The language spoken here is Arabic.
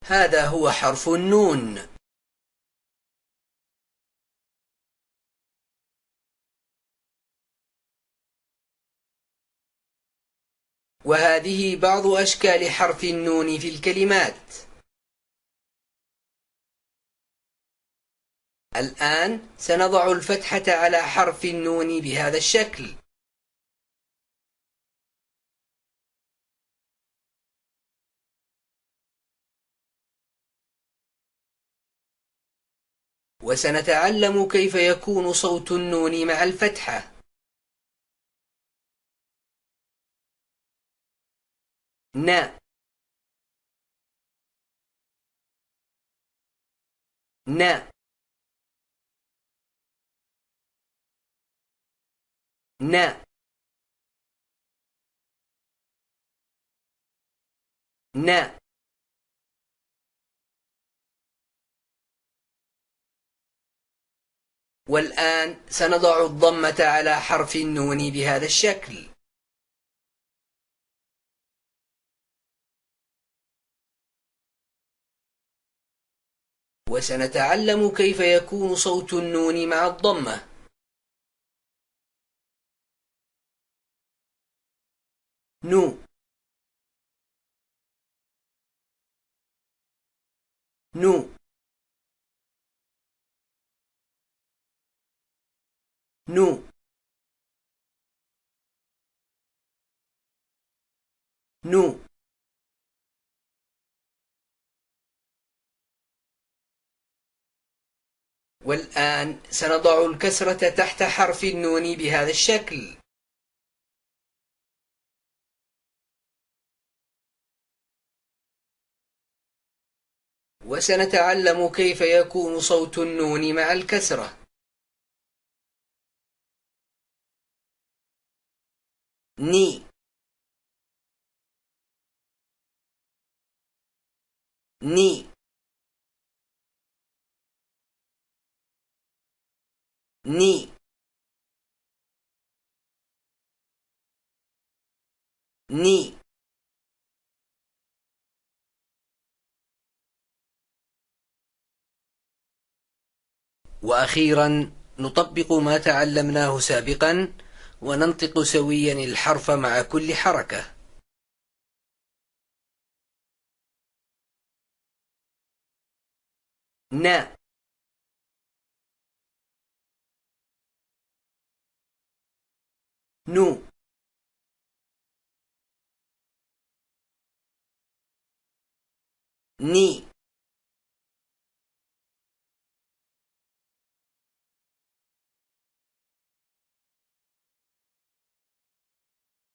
هذا هو حرف النون. وهذه بعض أشكال حرف النون في الكلمات. الآن سنضع الفتحة على حرف النون بهذا الشكل. وسنتعلم كيف يكون صوت النون مع الفتحة. ن ن ن ن والآن سنضع الضمة على حرف النون بهذا الشكل. وسنتعلم كيف يكون صوت النون مع الضمة. نو نو نو نو والآن سنضع الكسرة تحت حرف النون بهذا الشكل. وسنتعلم كيف يكون صوت النون مع الكسرة. ني ني ني ني وأخيرا نطبق ما تعلمناه سابقا وننطق سويا الحرف مع كل حركة. ن نو ني